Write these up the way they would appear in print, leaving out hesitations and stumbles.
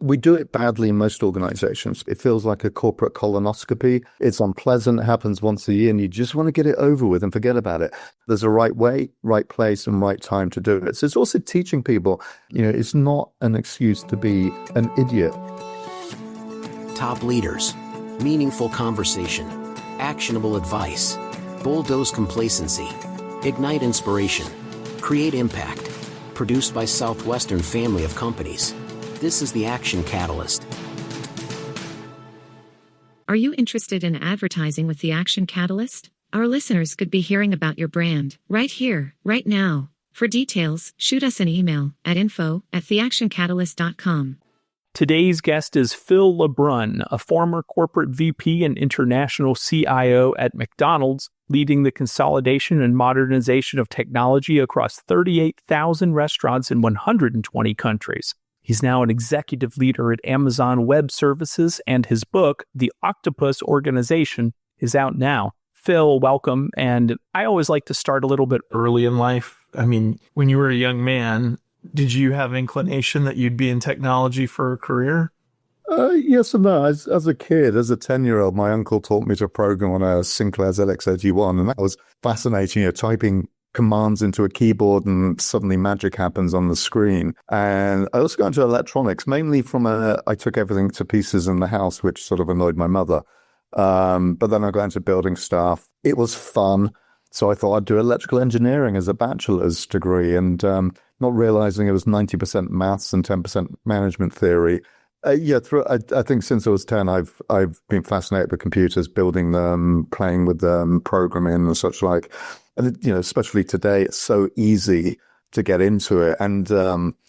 We do it badly in most organizations. It feels like a corporate colonoscopy. It's unpleasant. It happens once a year and you just want to get it over with and forget about it. There's a right way, right place, and right time to do it. So it's also teaching people, it's not an excuse to be an idiot. Top leaders, meaningful conversation, actionable advice, bulldoze complacency, ignite inspiration, create impact. Produced by Southwestern family of companies. This is the Action Catalyst. Are you interested in advertising with the Action Catalyst? Our listeners could be hearing about your brand right here, right now. For details, shoot us an email at info@theactioncatalyst.com. Today's guest is Phil Le-Brun, a former corporate VP and international CIO at McDonald's, leading the consolidation and modernization of technology across 38,000 restaurants in 120 countries. He's now an executive leader at Amazon Web Services, and his book, The Octopus Organization, is out now. Phil, welcome. And I always like to start a little bit early in life. I mean, when you were a young man, did you have inclination that you'd be in technology for a career? Yes and no. As a kid, as a 10-year-old, my uncle taught me to program on a Sinclair ZX81, and that was fascinating. Typing commands into a keyboard and suddenly magic happens on the screen. And I also got into electronics, mainly I took everything to pieces in the house, which sort of annoyed my mother. But then I got into building stuff. It was fun. So I thought I'd do electrical engineering as a bachelor's degree, and not realizing it was 90% maths and 10% management theory. I think since I was 10, I've been fascinated with computers, building them, playing with them, programming and such like. And especially today, it's so easy to get into it. And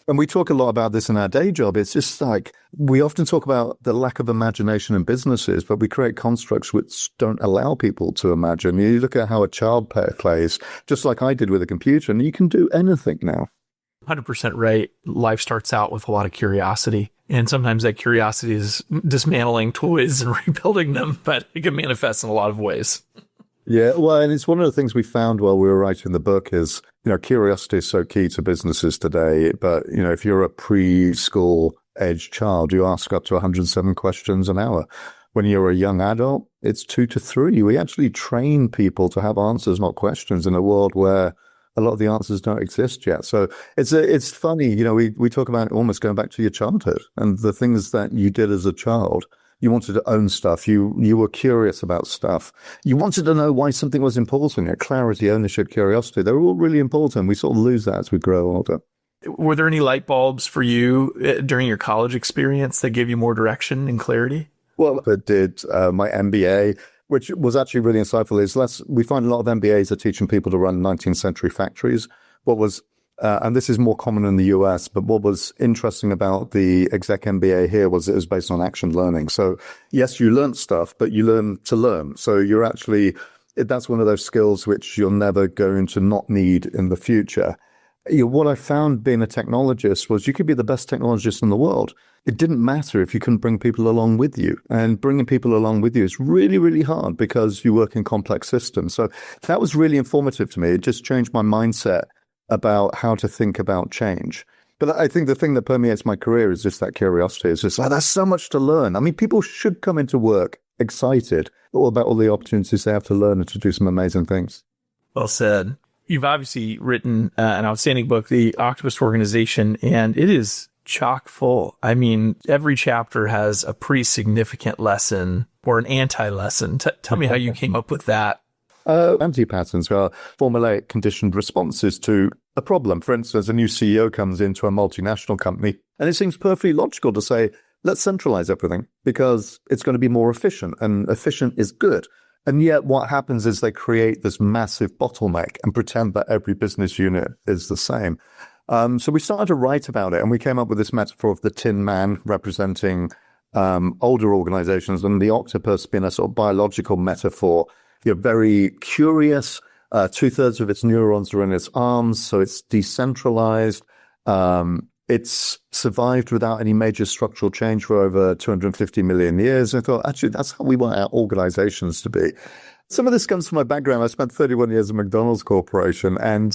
we talk a lot about this in our day job. It's just like we often talk about the lack of imagination in businesses, but we create constructs which don't allow people to imagine. You look at how a child plays, just like I did with a computer, and you can do anything now. 100% right. Life starts out with a lot of curiosity. And sometimes that curiosity is dismantling toys and rebuilding them, but it can manifest in a lot of ways. Yeah, well, and it's one of the things we found while we were writing the book is, curiosity is so key to businesses today. But, if you're a preschool age child, you ask up to 107 questions an hour. When you're a young adult, it's 2 to 3. We actually train people to have answers, not questions, in a world where a lot of the answers don't exist yet. So it's funny, we talk about almost going back to your childhood and the things that you did as a child. You wanted to own stuff. You were curious about stuff. You wanted to know why something was important. Clarity, ownership, curiosity, they're all really important. We sort of lose that as we grow older. Were there any light bulbs for you during your college experience that gave you more direction and clarity? Well, I did my MBA, which was actually really insightful. We find a lot of MBAs are teaching people to run 19th century factories. And this is more common in the US, but what was interesting about the exec MBA here was it was based on action learning. So yes, you learn stuff, but you learn to learn. So that's one of those skills which you're never going to not need in the future. What I found being a technologist was you could be the best technologist in the world. It didn't matter if you couldn't bring people along with you. And bringing people along with you is really, really hard because you work in complex systems. So that was really informative to me. It just changed my mindset about how to think about change. But I think the thing that permeates my career is just that curiosity. It's just like, there's so much to learn. I mean, people should come into work excited about all the opportunities they have to learn and to do some amazing things. Well said. You've obviously written an outstanding book, The Octopus Organization, and it is chock full. I mean, every chapter has a pretty significant lesson or an anti-lesson. Tell me how you came up with that. Anti-patterns are formulaic conditioned responses to a problem. For instance, a new CEO comes into a multinational company, and it seems perfectly logical to say, let's centralize everything because it's going to be more efficient, and efficient is good. And yet what happens is they create this massive bottleneck and pretend that every business unit is the same. So we started to write about it, and we came up with this metaphor of the Tin Man representing older organizations, and the octopus being a sort of biological metaphor. You're very curious. 2/3 of its neurons are in its arms, so it's decentralized. It's survived without any major structural change for over 250 million years. I thought, actually, that's how we want our organizations to be. Some of this comes from my background. I spent 31 years at McDonald's Corporation. And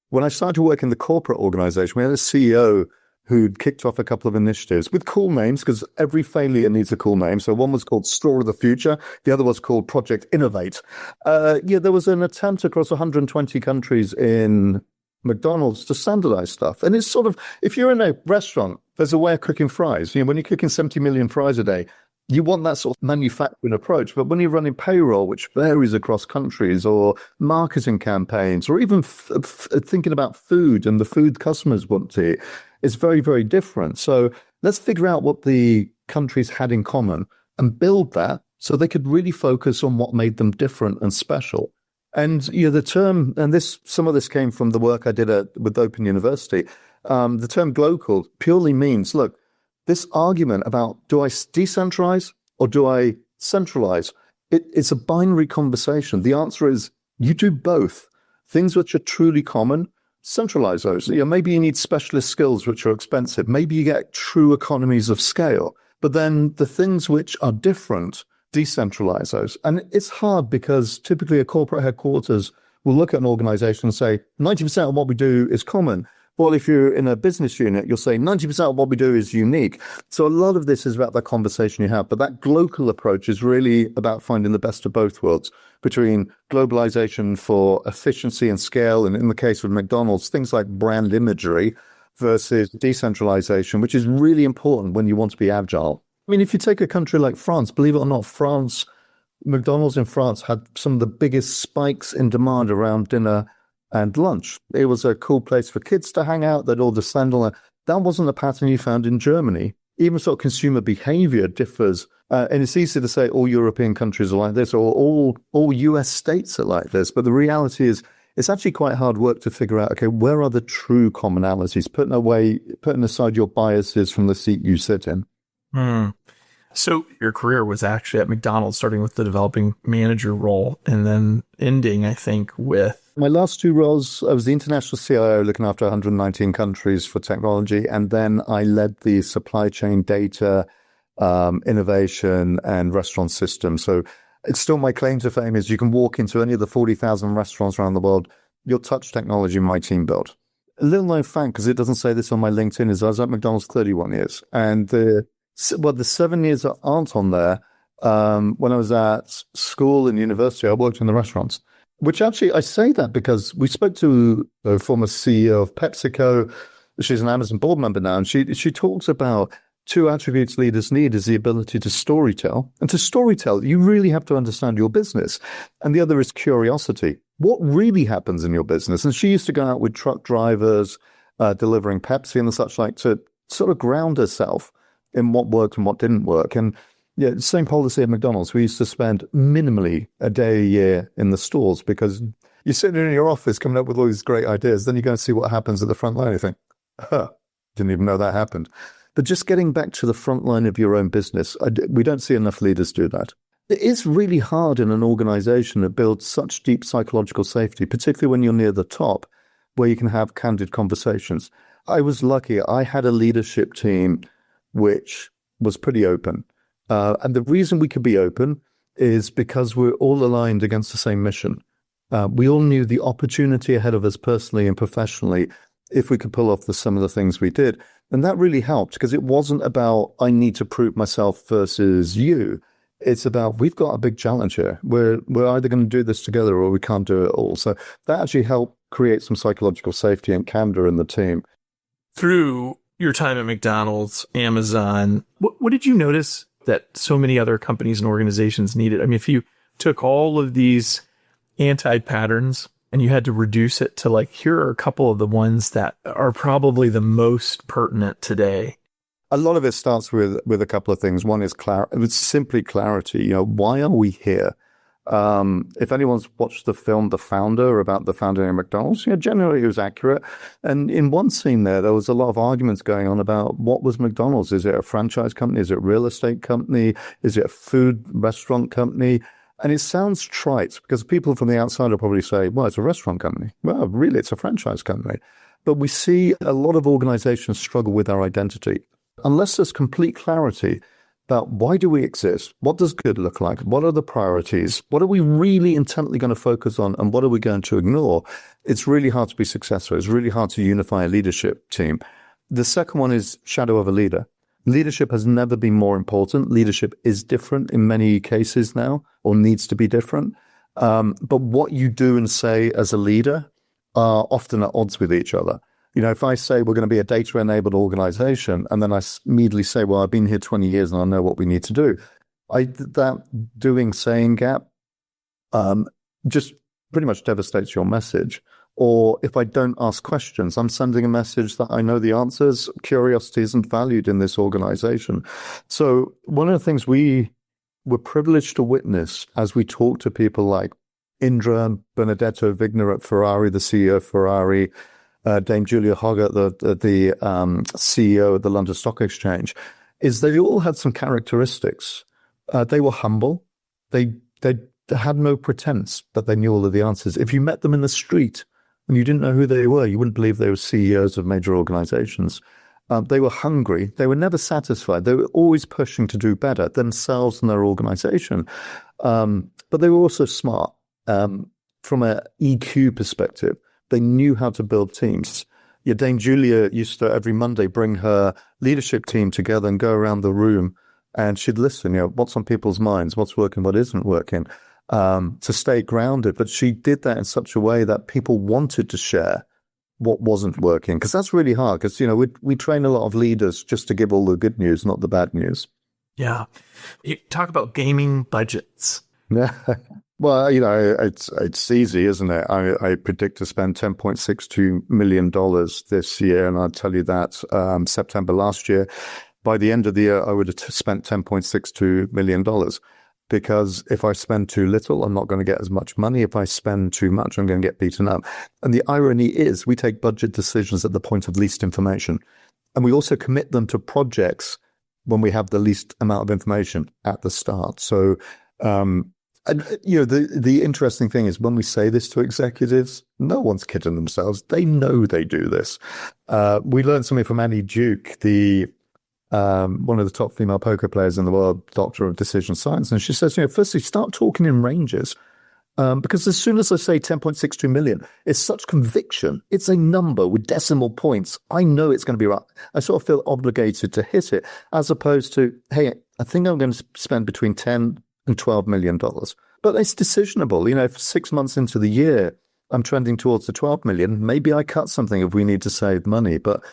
when I started to work in the corporate organization, we had a CEO who'd kicked off a couple of initiatives with cool names, because every failure needs a cool name. So one was called Store of the Future. The other was called Project Innovate. There was an attempt across 120 countries in McDonald's to standardize stuff. And it's sort of, if you're in a restaurant, there's a way of cooking fries. When you're cooking 70 million fries a day, you want that sort of manufacturing approach. But when you're running payroll, which varies across countries, or marketing campaigns, or even thinking about food and the food customers want to eat, it's very, very different. So let's figure out what the countries had in common and build that so they could really focus on what made them different and special. And the term, and some of this came from the work I did with Open University, the term glocal purely means, look, this argument about do I decentralize or do I centralize? It's a binary conversation. The answer is you do both. Things which are truly common, centralize those. Maybe you need specialist skills which are expensive. Maybe you get true economies of scale. But then the things which are different, decentralize those. And it's hard because typically a corporate headquarters will look at an organization and say 90% of what we do is common. Well, if you're in a business unit, you'll say 90% of what we do is unique. So a lot of this is about that conversation you have. But that global approach is really about finding the best of both worlds, between globalization for efficiency and scale, and in the case of McDonald's, things like brand imagery, versus decentralization, which is really important when you want to be agile. I mean, if you take a country like France, believe it or not, McDonald's in France had some of the biggest spikes in demand around dinner and lunch. It was a cool place for kids to hang out. They'd all descend on it. That wasn't a pattern you found in Germany. Even sort of consumer behavior differs. And it's easy to say all European countries are like this, or all US states are like this. But the reality is, it's actually quite hard work to figure out, okay, where are the true commonalities? Putting aside your biases from the seat you sit in. So your career was actually at McDonald's, starting with the developing manager role and then ending, I think, with... My last two roles, I was the international CIO looking after 119 countries for technology. And then I led the supply chain data, innovation and restaurant system. So it's still my claim to fame is you can walk into any of the 40,000 restaurants around the world, you'll touch technology my team built. A little known fact, because it doesn't say this on my LinkedIn, is I was at McDonald's 31 years. And the 7 years that aren't on there, when I was at school and university, I worked in the restaurants. Which actually, I say that because we spoke to the former CEO of PepsiCo. She's an Amazon board member now, and she talks about two attributes leaders need is the ability to storytell. And to storytell, you really have to understand your business. And the other is curiosity. What really happens in your business? And she used to go out with truck drivers, delivering Pepsi and such like, to sort of ground herself in what worked and what didn't work. And yeah, same policy at McDonald's. We used to spend minimally a day a year in the stores, because you're sitting in your office coming up with all these great ideas. Then you go and see what happens at the front line. You think, didn't even know that happened. But just getting back to the front line of your own business, we don't see enough leaders do that. It is really hard in an organization that builds such deep psychological safety, particularly when you're near the top, where you can have candid conversations. I was lucky. I had a leadership team which was pretty open. And the reason we could be open is because we're all aligned against the same mission. We all knew the opportunity ahead of us personally and professionally if we could pull off some of the things we did. And that really helped, because it wasn't about, I need to prove myself versus you. It's about, we've got a big challenge here. We're either going to do this together or we can't do it all. So that actually helped create some psychological safety and candor in the team. Through your time at McDonald's, Amazon, what did you notice that so many other companies and organizations needed? I mean, if you took all of these anti-patterns and you had to reduce it to, like, here are a couple of the ones that are probably the most pertinent today. A lot of it starts with a couple of things. One is it's simply clarity. Why are we here? If anyone's watched the film The Founder, about the founding of McDonald's, generally it was accurate. And in one scene there was a lot of arguments going on about what was McDonald's. Is it a franchise company? Is it a real estate company? Is it a food restaurant company? And it sounds trite, because people from the outside will probably say, well, it's a restaurant company. Well, really, it's a franchise company. But we see a lot of organizations struggle with our identity. Unless there's complete clarity about why do we exist? What does good look like? What are the priorities? What are we really intently going to focus on? And what are we going to ignore? It's really hard to be successful. It's really hard to unify a leadership team. The second one is shadow of a leader. Leadership has never been more important. Leadership is different in many cases now, or needs to be different. But what you do and say as a leader are often at odds with each other. If I say we're going to be a data-enabled organization, and then I immediately say, well, I've been here 20 years and I know what we need to do. That doing-saying gap just pretty much devastates your message. Or if I don't ask questions, I'm sending a message that I know the answers. Curiosity isn't valued in this organization. So one of the things we were privileged to witness as we talk to people like Indra Benedetto Vigna at Ferrari, the CEO of Ferrari, Dame Julia Hoggart, the CEO of the London Stock Exchange, is they all had some characteristics. They were humble. They had no pretense that they knew all of the answers. If you met them in the street, and you didn't know who they were, you wouldn't believe they were CEOs of major organizations. They were hungry. They were never satisfied. They were always pushing to do better themselves and their organization. But they were also smart. From an EQ perspective, they knew how to build teams. Dame Julia used to every Monday bring her leadership team together and go around the room, and she'd listen, what's on people's minds, what's working, what isn't working. To stay grounded, but she did that in such a way that people wanted to share what wasn't working, because that's really hard, because we train a lot of leaders just to give all the good news, not the bad news. Yeah. You talk about gaming budgets. Yeah. Well, it's easy, isn't it? I predict to spend $10.62 million this year, and I'll tell you that September last year, by the end of the year, I would have spent $10.62 million. Because if I spend too little, I'm not going to get as much money. If I spend too much, I'm going to get beaten up. And the irony is we take budget decisions at the point of least information. And we also commit them to projects when we have the least amount of information at the start. So, the interesting thing is when we say this to executives, no one's kidding themselves. They know they do this. We learned something from Annie Duke, one of the top female poker players in the world, doctor of decision science. And she says, firstly, start talking in ranges. Because as soon as I say 10.62 million, it's such conviction. It's a number with decimal points. I know it's going to be right. I sort of feel obligated to hit it, as opposed to, hey, I think I'm going to spend between 10 and $12 million. But it's decisionable. If 6 months into the year, I'm trending towards the 12 million, maybe I cut something if we need to save money. But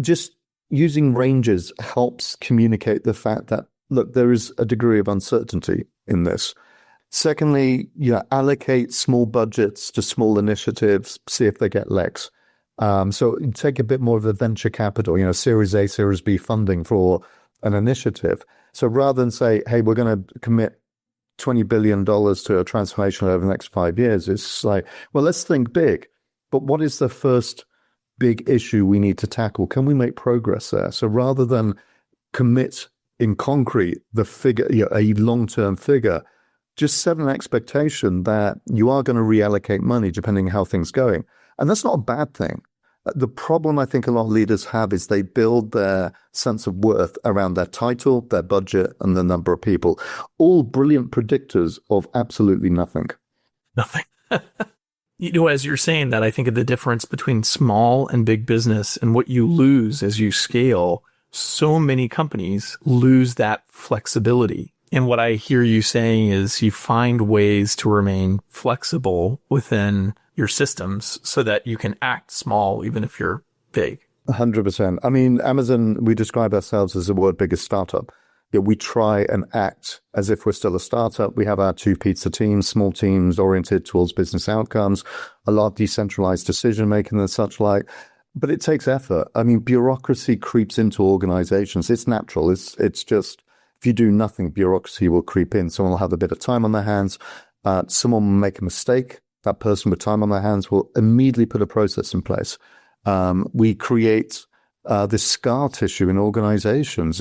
just using ranges helps communicate the fact that, look, there is a degree of uncertainty in this. Secondly, allocate small budgets to small initiatives, see if they get legs. So take a bit more of a venture capital, Series A, Series B funding for an initiative. So rather than say, hey, we're going to commit $20 billion to a transformation over the next 5 years, it's like, well, let's think big. But what is the first big issue we need to tackle? Can we make progress there? So rather than commit in concrete the figure, a long-term figure, just set an expectation that you are going to reallocate money depending on how things are going. And that's not a bad thing. The problem I think a lot of leaders have is they build their sense of worth around their title, their budget, and the number of people. All brilliant predictors of absolutely nothing. Nothing. As you're saying that, I think of the difference between small and big business and what you lose as you scale. So many companies lose that flexibility. And what I hear you saying is you find ways to remain flexible within your systems so that you can act small even if you're big. 100%. I mean, Amazon, we describe ourselves as the world's biggest startup. We try and act as if we're still a startup. We have our 2 pizza teams, small teams oriented towards business outcomes, a lot of decentralized decision making and such like. But it takes effort. I mean, bureaucracy creeps into organizations. It's natural. It's just, if you do nothing, bureaucracy will creep in. Someone will have a bit of time on their hands. Someone will make a mistake. That person with time on their hands will immediately put a process in place. We create this scar tissue in organizations.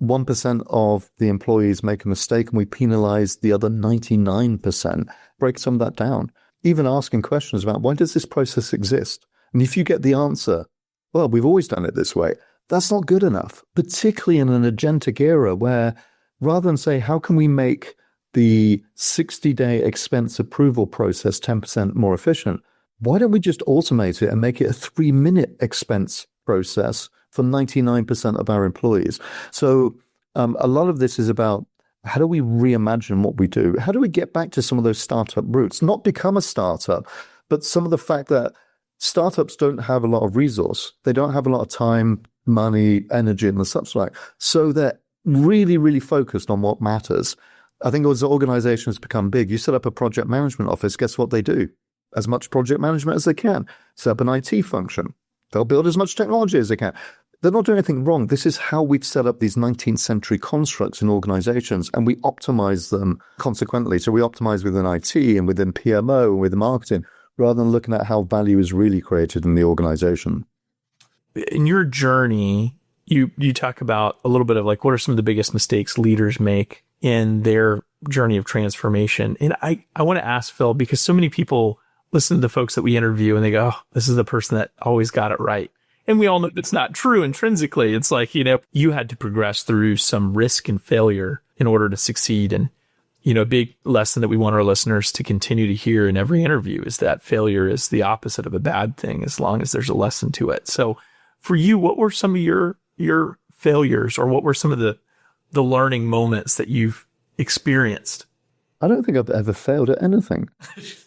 1% of the employees make a mistake and we penalize the other 99%. Break some of that down. Even asking questions about, why does this process exist? And if you get the answer, well, we've always done it this way, that's not good enough, particularly in an agentic era where rather than say, how can we make the 60-day expense approval process 10% more efficient? Why don't we just automate it and make it a 3-minute expense process for 99% of our employees. So a lot of this is about how do we reimagine what we do? How do we get back to some of those startup roots? Not become a startup, but some of the fact that startups don't have a lot of resource. They don't have a lot of time, money, energy, and the such like. So they're really, really focused on what matters. I think as organizations become big, you set up a project management office, guess what they do? As much project management as they can. Set up an IT function. They'll build as much technology as they can. They're not doing anything wrong. This is how we've set up these 19th century constructs in organizations, and we optimize them consequently. So we optimize within IT and within PMO and within marketing, rather than looking at how value is really created in the organization. In your journey, you talk about a little bit of like, what are some of the biggest mistakes leaders make in their journey of transformation? And I want to ask Phil, because so many people listen to the folks that we interview and they go, oh, this is the person that always got it right. And we all know that's not true intrinsically. It's like, you had to progress through some risk and failure in order to succeed. And, a big lesson that we want our listeners to continue to hear in every interview is that failure is the opposite of a bad thing, as long as there's a lesson to it. So for you, what were some of your failures, or what were some of the learning moments that you've experienced? I don't think I've ever failed at anything.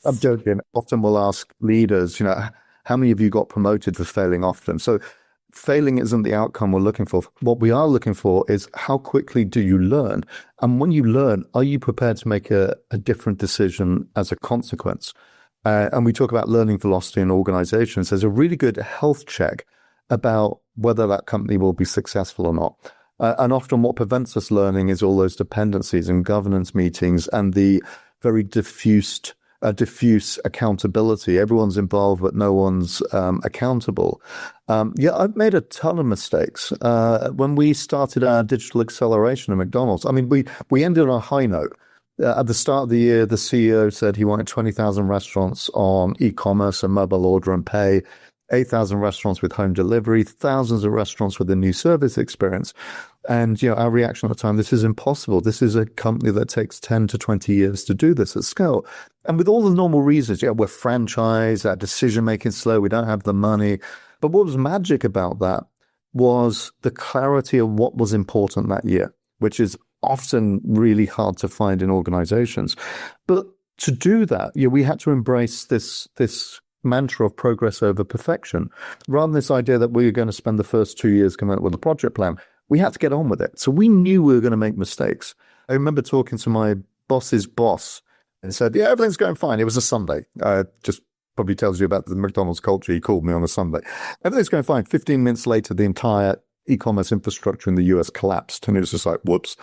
I'm joking. Often we'll ask leaders, how many of you got promoted for failing often? So failing isn't the outcome we're looking for. What we are looking for is how quickly do you learn? And when you learn, are you prepared to make a different decision as a consequence? And we talk about learning velocity in organizations. There's a really good health check about whether that company will be successful or not. And often what prevents us learning is all those dependencies and governance meetings and the very diffuse accountability. Everyone's involved, but no one's accountable. I've made a ton of mistakes. When we started our digital acceleration at McDonald's, we ended on a high note. At the start of the year, the CEO said he wanted 20,000 restaurants on e-commerce and mobile order and pay, 8,000 restaurants with home delivery, thousands of restaurants with a new service experience. And, our reaction at the time, this is impossible. This is a company that takes 10 to 20 years to do this at scale. And with all the normal reasons, we're franchise, our decision-making slow, we don't have the money. But what was magic about that was the clarity of what was important that year, which is often really hard to find in organizations. But to do that, we had to embrace this mantra of progress over perfection, rather than this idea that we were going to spend the first 2 years coming up with a project plan. We had to get on with it. So we knew we were going to make mistakes. I remember talking to my boss's boss and said, everything's going fine. It was a Sunday. Just probably tells you about the McDonald's culture. He called me on a Sunday. Everything's going fine. 15 minutes later, the entire e-commerce infrastructure in the US collapsed. And it was just like, whoops.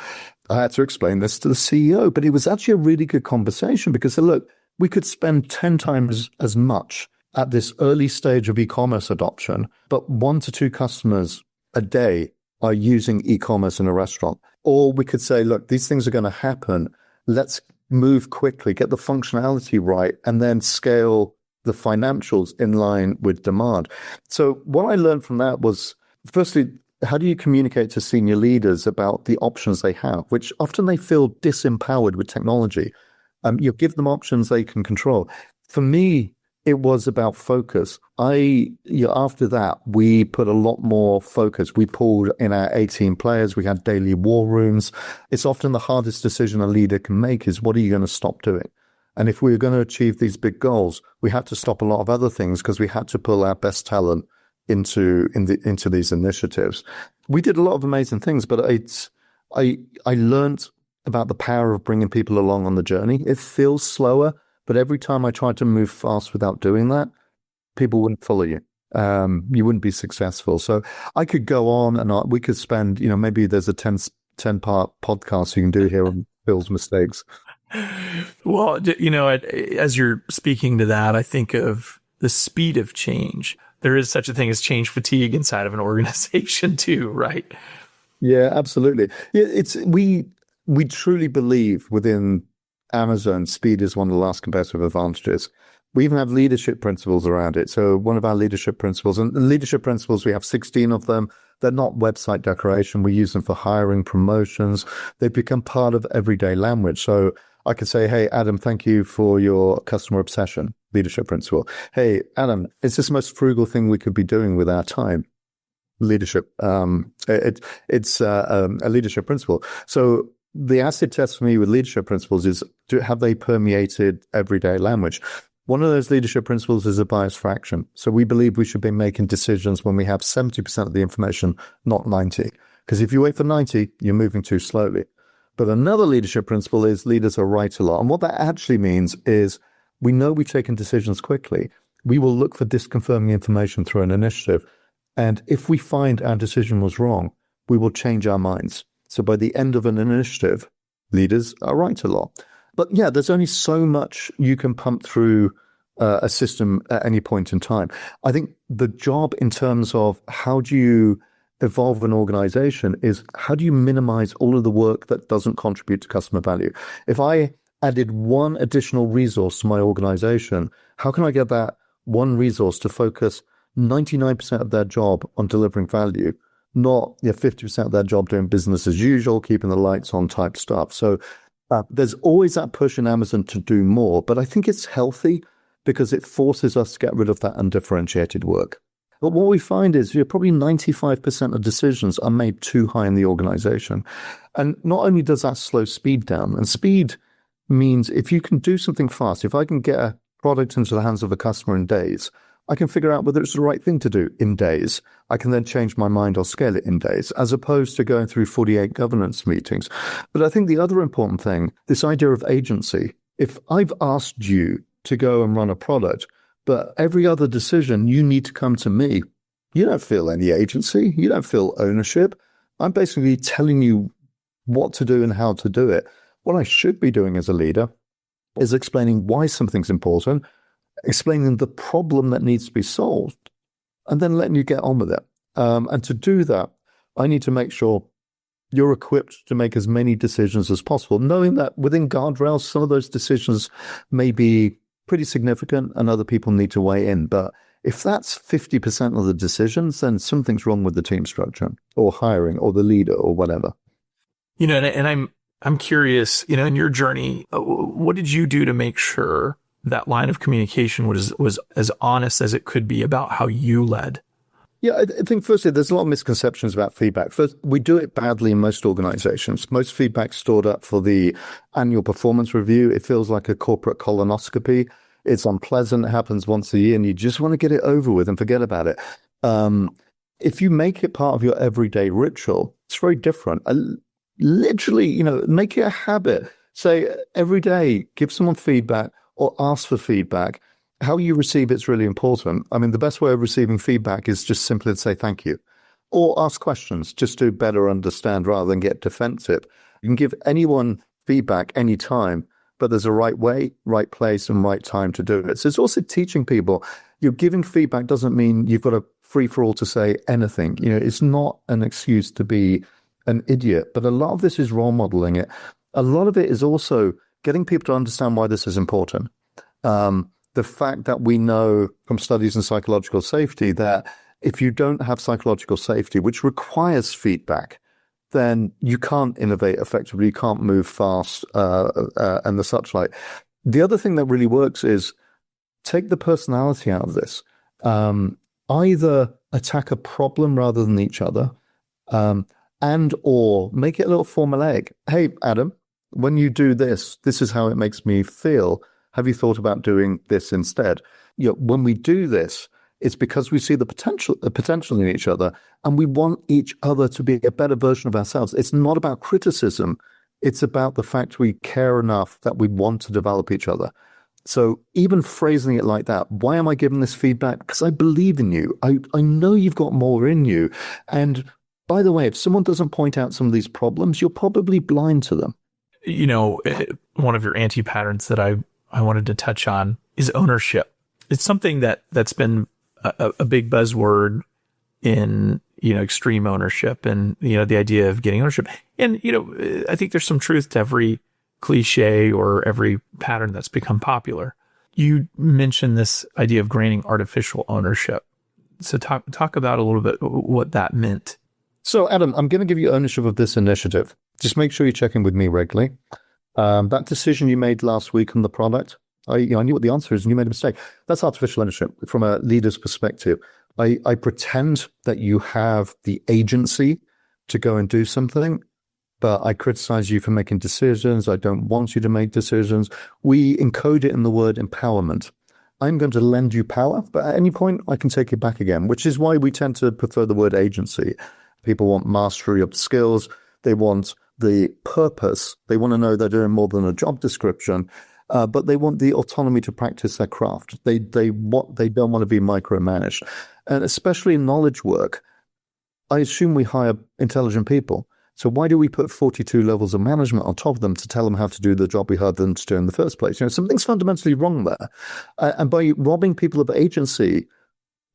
I had to explain this to the CEO. But it was actually a really good conversation because, look, we could spend 10 times as much at this early stage of e-commerce adoption, but 1 to 2 customers a day are using e-commerce in a restaurant. Or we could say, look, these things are going to happen. Let's move quickly, get the functionality right, and then scale the financials in line with demand. So what I learned from that was, firstly, how do you communicate to senior leaders about the options they have, which often they feel disempowered with technology. You give them options they can control. For me, it was about focus. After that, we put a lot more focus. We pulled in our 18 players. We had daily war rooms. It's often the hardest decision a leader can make is, what are you going to stop doing? And if we were going to achieve these big goals, we had to stop a lot of other things because we had to pull our best talent into these initiatives. We did a lot of amazing things, but I learned about the power of bringing people along on the journey. It feels slower, but every time I tried to move fast without doing that, people wouldn't follow you. You wouldn't be successful. So I could go on and on. We could spend, maybe there's a 10-part podcast you can do here on Phil's mistakes. Well, as you're speaking to that, I think of the speed of change. There is such a thing as change fatigue inside of an organization too, right? Yeah, absolutely. We truly believe within Amazon, speed is one of the last competitive advantages. We even have leadership principles around it. So one of our leadership principles, we have 16 of them. They're not website decoration. We use them for hiring, promotions. They become part of everyday language. So I could say, hey, Adam, thank you for your customer obsession leadership principle. Hey, Adam, it's this most frugal thing we could be doing with our time. leadership. It's a leadership principle. So the acid test for me with leadership principles is, have they permeated everyday language? One of those leadership principles is a bias for action. So we believe we should be making decisions when we have 70% of the information, not 90. Because if you wait for 90, you're moving too slowly. But another leadership principle is leaders are right a lot. And what that actually means is we know we've taken decisions quickly. We will look for disconfirming information through an initiative. And if we find our decision was wrong, we will change our minds. So by the end of an initiative, leaders are right a lot. But yeah, there's only so much you can pump through a system at any point in time. I think the job in terms of how do you evolve an organization is how do you minimize all of the work that doesn't contribute to customer value? If I added one additional resource to my organization, how can I get that one resource to focus 99% of their job on delivering value, not 50% of their job doing business as usual, keeping the lights on type stuff? So there's always that push in Amazon to do more, but I think it's healthy because it forces us to get rid of that undifferentiated work. But what we find is probably 95% of decisions are made too high in the organization. And not only does that slow speed down, and speed means if you can do something fast, if I can get a product into the hands of a customer in days, I can figure out whether it's the right thing to do in days. I can then change my mind or scale it in days, as opposed to going through 48 governance meetings. But I think the other important thing, this idea of agency, if I've asked you to go and run a product, but every other decision, you need to come to me, you don't feel any agency. You don't feel ownership. I'm basically telling you what to do and how to do it. What I should be doing as a leader is explaining why something's important, explaining the problem that needs to be solved, and then letting you get on with it. And to do that, I need to make sure you're equipped to make as many decisions as possible, knowing that within guardrails, some of those decisions may be pretty significant and other people need to weigh in. But if that's 50% of the decisions, then something's wrong with the team structure or hiring or the leader or whatever. And I'm curious, in your journey, what did you do to make sure that line of communication was as honest as it could be about how you led? Yeah, I think firstly, there's a lot of misconceptions about feedback. First, we do it badly in most organizations. Most feedback's stored up for the annual performance review. It feels like a corporate colonoscopy. It's unpleasant. It happens once a year and you just want to get it over with and forget about it. If you make it part of your everyday ritual, it's very different. Literally, make it a habit. Say every day, give someone feedback or ask for feedback. How you receive it's really important. I mean, the best way of receiving feedback is just simply to say thank you or ask questions just to better understand rather than get defensive. You can give anyone feedback anytime, but there's a right way, right place, and right time to do it. So it's also teaching people you're giving feedback doesn't mean you've got a free for all to say anything. It's not an excuse to be an idiot, but a lot of this is role modeling it. A lot of it is also getting people to understand why this is important. The fact that we know from studies in psychological safety that if you don't have psychological safety, which requires feedback, then you can't innovate effectively, you can't move fast, and the such like. The other thing that really works is take the personality out of this. Either attack a problem rather than each other, and or make it a little formulaic. Hey, Adam, when you do this, this is how it makes me feel. Have you thought about doing this instead? When we do this, it's because we see the potential in each other, and we want each other to be a better version of ourselves. It's not about criticism. It's about the fact we care enough that we want to develop each other. So even phrasing it like that, why am I giving this feedback? Because I believe in you. I know you've got more in you. And by the way, if someone doesn't point out some of these problems, you're probably blind to them. One of your anti-patterns that I wanted to touch on is ownership. It's something that's been a big buzzword in, extreme ownership and, the idea of getting ownership. And, I think there's some truth to every cliche or every pattern that's become popular. You mentioned this idea of granting artificial ownership. So talk about a little bit what that meant. So, Adam, I'm going to give you ownership of this initiative. Just make sure you check in with me regularly. That decision you made last week on the product, I knew what the answer is and you made a mistake. That's artificial ownership from a leader's perspective. I pretend that you have the agency to go and do something, but I criticize you for making decisions. I don't want you to make decisions. We encode it in the word empowerment. I'm going to lend you power, but at any point I can take it back again, which is why we tend to prefer the word agency. People want mastery of skills. They want the purpose. They want to know they're doing more than a job description, but they want the autonomy to practice their craft. They don't want to be micromanaged. And especially in knowledge work, I assume we hire intelligent people. So why do we put 42 levels of management on top of them to tell them how to do the job we hired them to do in the first place? Something's fundamentally wrong there. And by robbing people of agency,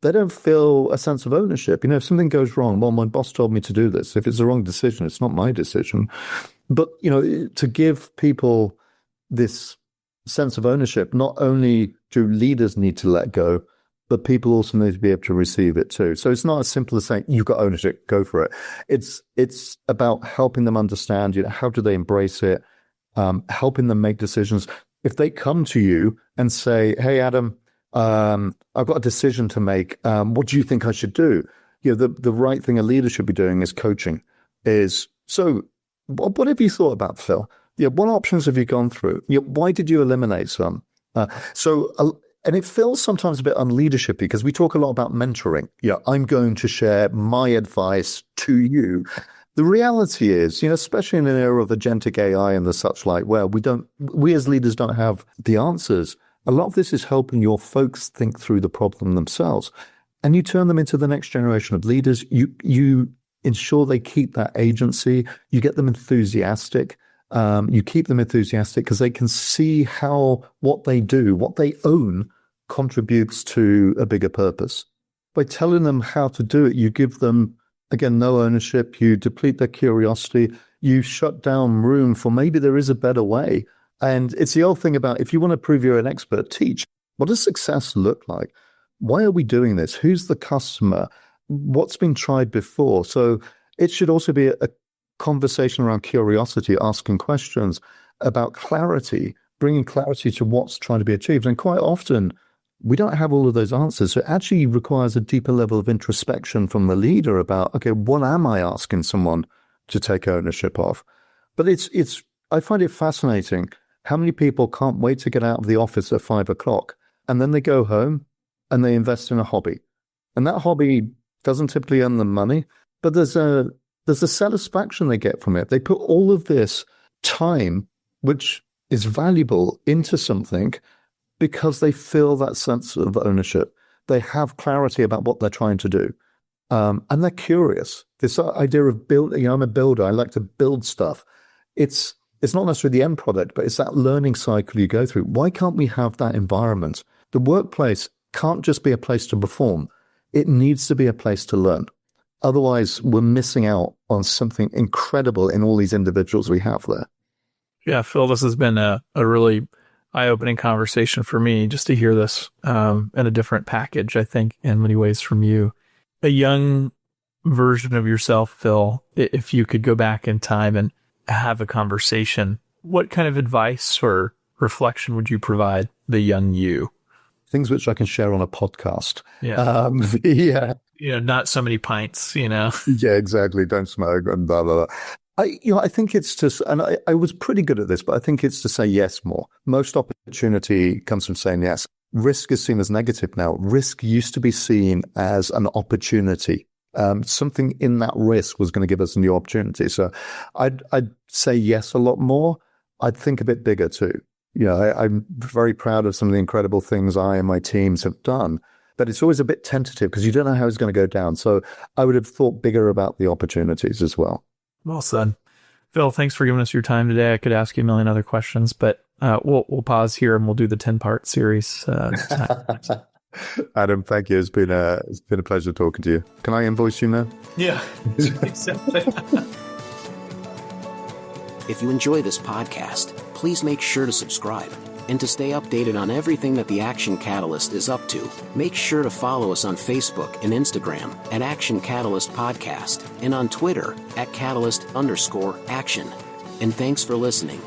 they don't feel a sense of ownership. If something goes wrong, well, my boss told me to do this. If it's the wrong decision, it's not my decision. But, to give people this sense of ownership, not only do leaders need to let go, but people also need to be able to receive it too. So it's not as simple as saying, you've got ownership, go for it. It's about helping them understand, how do they embrace it, helping them make decisions. If they come to you and say, hey, Adam, I've got a decision to make. What do you think I should do? The right thing a leader should be doing is coaching. So what have you thought about, Phil? What options have you gone through? Why did you eliminate some? And it feels sometimes a bit unleadershipy because we talk a lot about mentoring. I'm going to share my advice to you. The reality is, especially in an era of agentic AI and the such like, where we as leaders don't have the answers. A lot of this is helping your folks think through the problem themselves. And you turn them into the next generation of leaders. You ensure they keep that agency. You get them enthusiastic. You keep them enthusiastic because they can see how what they do, what they own, contributes to a bigger purpose. By telling them how to do it, you give them, again, no ownership. You deplete their curiosity. You shut down room for maybe there is a better way. And it's the old thing about, if you want to prove you're an expert, teach. What does success look like? Why are we doing this? Who's the customer? What's been tried before? So it should also be a conversation around curiosity, asking questions about clarity, bringing clarity to what's trying to be achieved. And quite often, we don't have all of those answers. So it actually requires a deeper level of introspection from the leader about, okay, what am I asking someone to take ownership of? But I find it fascinating how many people can't wait to get out of the office at 5 o'clock, and then they go home and they invest in a hobby. And that hobby doesn't typically earn them money, but there's a satisfaction they get from it. They put all of this time, which is valuable, into something because they feel that sense of ownership. They have clarity about what they're trying to do. And they're curious. This idea of building, I'm a builder. I like to build stuff. It's not necessarily the end product, but it's that learning cycle you go through. Why can't we have that environment? The workplace can't just be a place to perform. It needs to be a place to learn. Otherwise, we're missing out on something incredible in all these individuals we have there. Yeah, Phil, this has been a really eye-opening conversation for me just to hear this in a different package, I think, in many ways from you. A young version of yourself, Phil, if you could go back in time and have a conversation, what kind of advice or reflection would you provide the young you? Things which I can share on a podcast. Yeah. Yeah. Not so many pints, Yeah, exactly. Don't smoke and blah, blah, blah. I think it's just, and I was pretty good at this, but I think it's to say yes more. Most opportunity comes from saying yes. Risk is seen as negative now. Risk used to be seen as an opportunity. Something in that risk was going to give us a new opportunity. So I'd say yes a lot more. I'd think a bit bigger too. I'm very proud of some of the incredible things I and my teams have done, but it's always a bit tentative because you don't know how it's going to go down. So I would have thought bigger about the opportunities as well. Well said. Phil, thanks for giving us your time today. I could ask you a million other questions, but we'll pause here and we'll do the 10-part series. Adam, thank you. It's been a pleasure talking to you. Can I invoice you now? Yeah, exactly. If you enjoy this podcast, please make sure to subscribe. And to stay updated on everything that the Action Catalyst is up to, make sure to follow us on Facebook and Instagram at Action Catalyst Podcast and on Twitter at Catalyst_Action. And thanks for listening.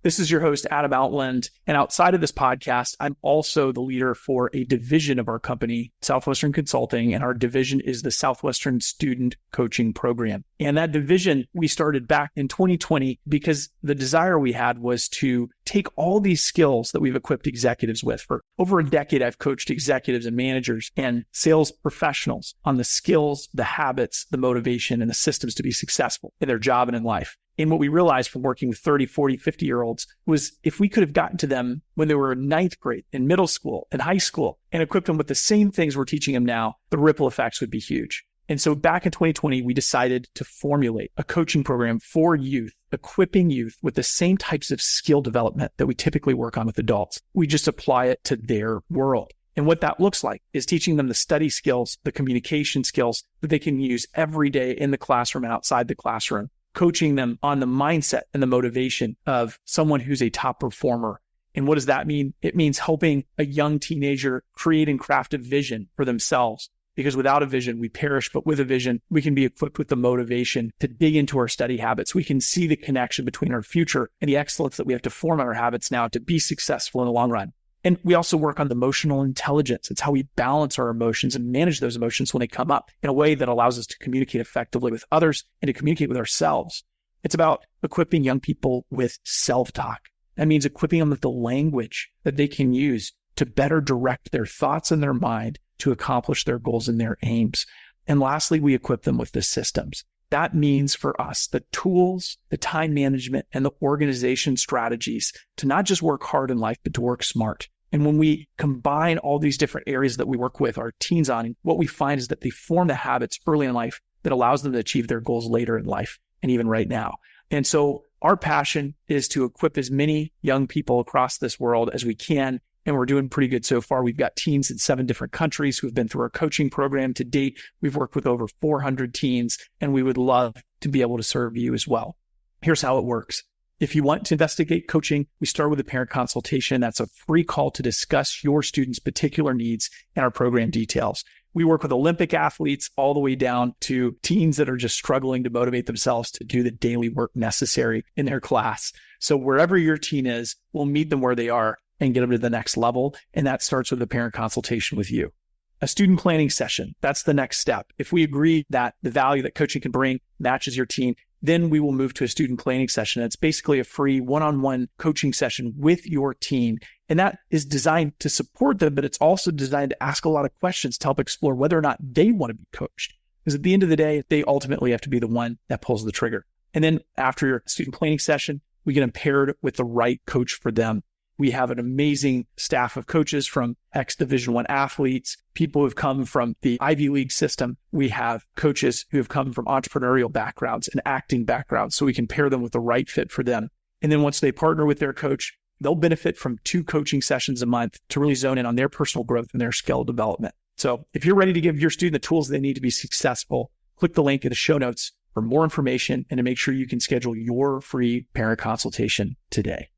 This is your host, Adam Outland. And outside of this podcast, I'm also the leader for a division of our company, Southwestern Consulting, and our division is the Southwestern Student Coaching Program. And that division we started back in 2020 because the desire we had was to take all these skills that we've equipped executives with. For over a decade, I've coached executives and managers and sales professionals on the skills, the habits, the motivation, and the systems to be successful in their job and in life. And what we realized from working with 30, 40, 50-year-olds was if we could have gotten to them when they were in ninth grade, in middle school, in high school, and equipped them with the same things we're teaching them now, the ripple effects would be huge. And so back in 2020, we decided to formulate a coaching program for youth, equipping youth with the same types of skill development that we typically work on with adults. We just apply it to their world. And what that looks like is teaching them the study skills, the communication skills that they can use every day in the classroom and outside the classroom. Coaching them on the mindset and the motivation of someone who's a top performer. And what does that mean? It means helping a young teenager create and craft a vision for themselves. Because without a vision, we perish. But with a vision, we can be equipped with the motivation to dig into our study habits. We can see the connection between our future and the excellence that we have to form on our habits now to be successful in the long run. And we also work on the emotional intelligence. It's how we balance our emotions and manage those emotions when they come up in a way that allows us to communicate effectively with others and to communicate with ourselves. It's about equipping young people with self-talk. That means equipping them with the language that they can use to better direct their thoughts and their mind to accomplish their goals and their aims. And lastly, we equip them with the systems. That means for us, the tools, the time management, and the organization strategies to not just work hard in life, but to work smart. And when we combine all these different areas that we work with our teens on, what we find is that they form the habits early in life that allows them to achieve their goals later in life and even right now. And so our passion is to equip as many young people across this world as we can. And we're doing pretty good so far. We've got teens in 7 different countries who have been through our coaching program to date. We've worked with over 400 teens, and we would love to be able to serve you as well. Here's how it works. If you want to investigate coaching, we start with a parent consultation. That's a free call to discuss your student's particular needs and our program details. We work with Olympic athletes all the way down to teens that are just struggling to motivate themselves to do the daily work necessary in their class. So wherever your teen is, we'll meet them where they are and get them to the next level. And that starts with a parent consultation with you. A student planning session, that's the next step. If we agree that the value that coaching can bring matches your teen, then we will move to a student planning session. It's basically a free one-on-one coaching session with your teen. And that is designed to support them, but it's also designed to ask a lot of questions to help explore whether or not they want to be coached. Because at the end of the day, they ultimately have to be the one that pulls the trigger. And then after your student planning session, we get them paired with the right coach for them. We have an amazing staff of coaches from ex-Division I athletes, people who've come from the Ivy League system. We have coaches who have come from entrepreneurial backgrounds and acting backgrounds, so we can pair them with the right fit for them. And then once they partner with their coach, they'll benefit from 2 coaching sessions a month to really zone in on their personal growth and their skill development. So if you're ready to give your student the tools they need to be successful, click the link in the show notes for more information and to make sure you can schedule your free parent consultation today.